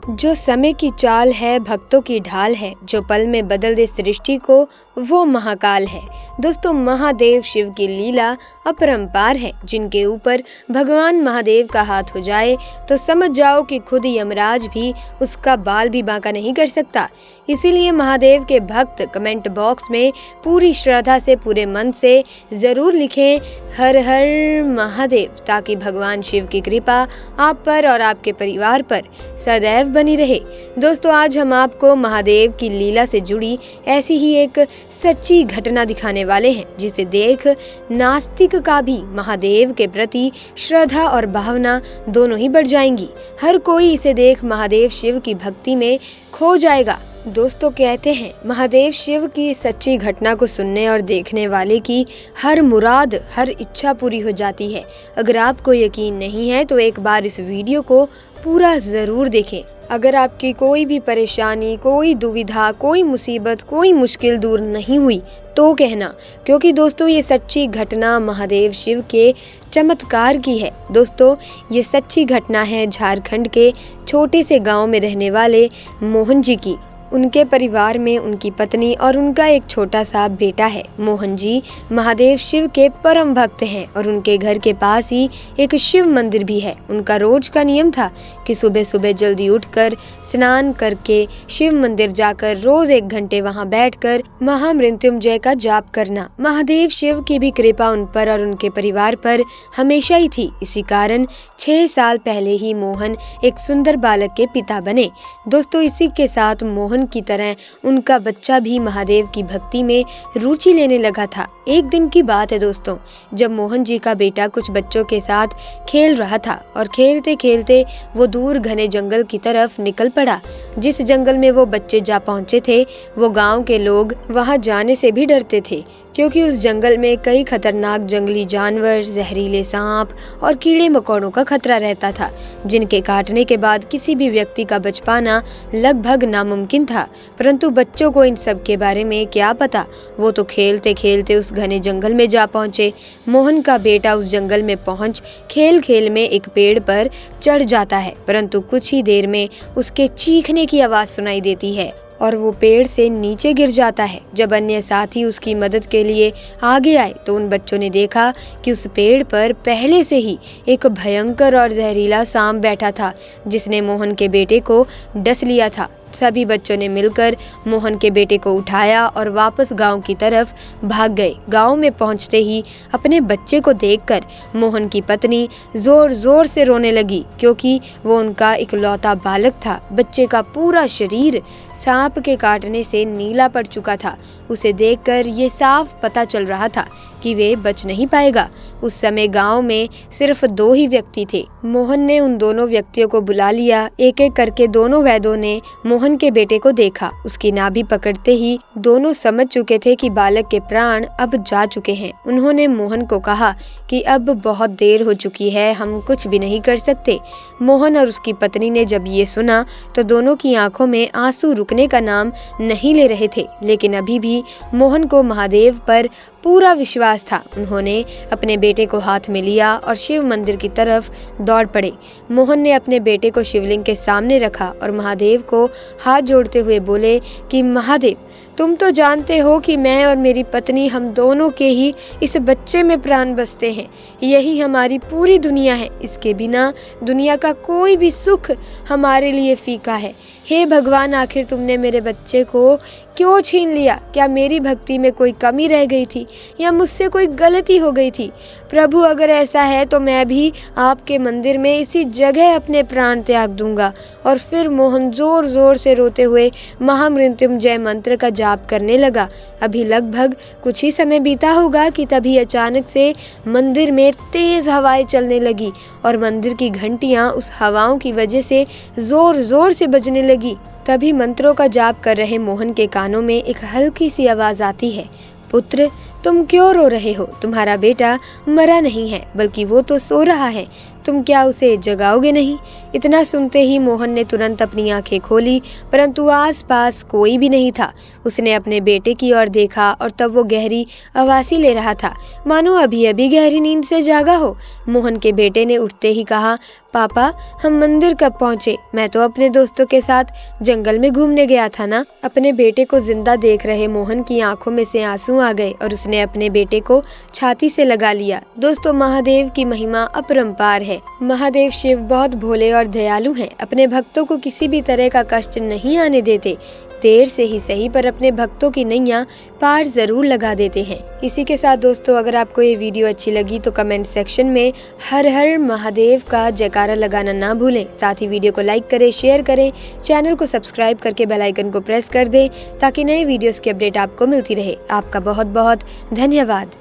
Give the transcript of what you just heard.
जो समय की चाल है, भक्तों की ढाल है, जो पल में बदल दे सृष्टि को, वो महाकाल है। दोस्तों, महादेव शिव की लीला अपरंपार है। जिनके ऊपर भगवान महादेव का हाथ हो जाए तो समझ जाओ कि खुद यमराज भी उसका बाल भी बांका नहीं कर सकता। इसीलिए महादेव के भक्त कमेंट बॉक्स में पूरी श्रद्धा से, पूरे मन से जरूर लिखें हर हर महादेव, ताकि भगवान शिव की कृपा आप पर और आपके परिवार पर सदैव बनी रहे। दोस्तों, आज हम आपको महादेव की लीला से जुड़ी ऐसी ही एक सच्ची घटना दिखाने वाले हैं, जिसे देख नास्तिक का भी महादेव के प्रति श्रद्धा और भावना दोनों ही बढ़ जाएंगी। हर कोई इसे देख महादेव शिव की भक्ति में खो जाएगा। दोस्तों, कहते हैं महादेव शिव की सच्ची घटना को सुनने और देखने वाले की हर मुराद, हर इच्छा पूरी हो जाती है। अगर आपको यकीन नहीं है तो एक बार इस वीडियो को पूरा जरूर देखें। अगर आपकी कोई भी परेशानी, कोई दुविधा, कोई मुसीबत, कोई मुश्किल दूर नहीं हुई तो कहना, क्योंकि दोस्तों ये सच्ची घटना महादेव शिव के चमत्कार की है। दोस्तों, ये सच्ची घटना है झारखंड के छोटे से गांव में रहने वाले मोहन जी की। उनके परिवार में उनकी पत्नी और उनका एक छोटा सा बेटा है। मोहन जी महादेव शिव के परम भक्त हैं और उनके घर के पास ही एक शिव मंदिर भी है। उनका रोज का नियम था कि सुबह सुबह जल्दी उठकर स्नान करके शिव मंदिर जाकर रोज 1 घंटे वहां बैठकर महामृत्युंजय का जाप करना। महादेव शिव की भी कृपा उन पर और उनके परिवार पर हमेशा ही थी। इसी कारण 6 साल पहले ही मोहन एक सुंदर बालक के पिता बने। दोस्तों, इसी के साथ मोहन की तरह उनका बच्चा भी महादेव की भक्ति में रुचि लेने लगा था। एक दिन की बात है दोस्तों, जब मोहन जी का बेटा कुछ बच्चों के साथ खेल रहा था और खेलते खेलते वो दूर घने जंगल की तरफ निकल पड़ा। जिस जंगल में वो बच्चे जा पहुंचे थे, वो गांव के लोग वहां जाने से भी डरते थे, क्योंकि उस जंगल में कई खतरनाक जंगली जानवर, जहरीले सांप और कीड़े मकोड़ों का खतरा रहता था, जिनके काटने के बाद किसी भी व्यक्ति का बच पाना लगभग नामुमकिन था। परंतु बच्चों को इन सब के बारे में क्या पता, वो तो खेलते खेलते उस घने जंगल में जा पहुंचे। मोहन का बेटा उस जंगल में पहुंच खेल खेल में एक पेड़ पर चढ़ जाता है, परंतु कुछ ही देर में उसके चीखने की आवाज सुनाई देती है और वो पेड़ से नीचे गिर जाता है। जब अन्य साथी उसकी मदद के लिए आगे आए तो उन बच्चों ने देखा कि उस पेड़ पर पहले से ही एक भयंकर और जहरीला सांप बैठा था, जिसने मोहन के बेटे को डस लिया था। सभी बच्चों ने मिलकर मोहन के बेटे को उठाया और वापस गांव की तरफ भाग गए। गांव में पहुंचते ही अपने बच्चे को देखकर मोहन की पत्नी जोर जोर से रोने लगी, क्योंकि वो उनका इकलौता बालक था। बच्चे का पूरा शरीर सांप के काटने से नीला पड़ चुका था। उसे देखकर ये साफ पता चल रहा था कि वे बच नहीं पाएगा। उस समय गांव में सिर्फ 2 ही व्यक्ति थे। मोहन ने उन दोनों व्यक्तियों को बुला लिया। एक एक करके दोनों वैद्यों ने मोहन के बेटे को देखा। उसकी नाभि पकड़ते ही दोनों समझ चुके थे कि बालक के प्राण अब जा चुके हैं। उन्होंने मोहन को कहा कि अब बहुत देर हो चुकी है, हम कुछ भी नहीं कर सकते। मोहन और उसकी पत्नी ने जब ये सुना तो दोनों की आंखों में आंसू रुकने का नाम नहीं ले रहे थे, लेकिन अभी भी मोहन को महादेव पर पूरा विश्वास था। उन्होंने अपने बेटे को हाथ में लिया और शिव मंदिर की तरफ दौड़ पड़े। मोहन ने अपने बेटे को शिवलिंग के सामने रखा और महादेव को हाथ जोड़ते हुए बोले कि महादेव, तुम तो जानते हो कि मैं और मेरी पत्नी, हम दोनों के ही इस बच्चे में प्राण बसते हैं। यही हमारी पूरी दुनिया है। इसके बिना दुनिया का कोई भी सुख हमारे लिए फीका है। हे भगवान, आखिर तुमने मेरे बच्चे को क्यों छीन लिया? क्या मेरी भक्ति में कोई कमी रह गई थी या मुझसे कोई गलती हो गई थी? प्रभु, अगर ऐसा है तो मैं भी आपके मंदिर में इसी जगह अपने प्राण त्याग दूंगा। और फिर मोहन जोर जोर से रोते हुए महामृत्युंजय मंत्र का जाप करने लगा। अभी लगभग कुछ ही समय बीता होगा कि तभी अचानक से मंदिर में तेज हवाएं चलने लगी और मंदिर की घंटियां उस हवाओं की वजह से जोर जोर से बजने लगी। तभी मंत्रों का जाप कर रहे मोहन के कानों में एक हल्की सी आवाज आती है, पुत्र, तुम क्यों रो रहे हो? तुम्हारा बेटा मरा नहीं है, बल्कि वो तो सो रहा है। तुम क्या उसे जगाओगे नहीं? इतना सुनते ही मोहन ने तुरंत अपनी आंखें खोली, परंतु आसपास कोई भी नहीं था। उसने अपने बेटे की ओर देखा और तब वो गहरी आवाज़ी ले रहा था, मानो अभी अभी गहरी नींद से जागा हो। मोहन के बेटे ने उठते ही कहा, पापा, हम मंदिर कब पहुँचे? मैं तो अपने दोस्तों के साथ जंगल में घूमने गया था ना। अपने बेटे को जिंदा देख रहे मोहन की आंखों में से आंसू आ गए और उसने अपने बेटे को छाती से लगा लिया। दोस्तों, महादेव की महिमा अपरंपार है। महादेव शिव बहुत भोले और दयालु हैं। अपने भक्तों को किसी भी तरह का कष्ट नहीं आने देते। देर से ही सही पर अपने भक्तों की नैया पार जरूर लगा देते हैं। इसी के साथ दोस्तों, अगर आपको ये वीडियो अच्छी लगी तो कमेंट सेक्शन में हर हर महादेव का जयकारा लगाना ना भूलें। साथ ही वीडियो को लाइक करें, शेयर करें, चैनल को सब्सक्राइब करके बेल आइकन को प्रेस कर दें ताकि नए वीडियोस की अपडेट आपको मिलती रहे। आपका बहुत बहुत धन्यवाद।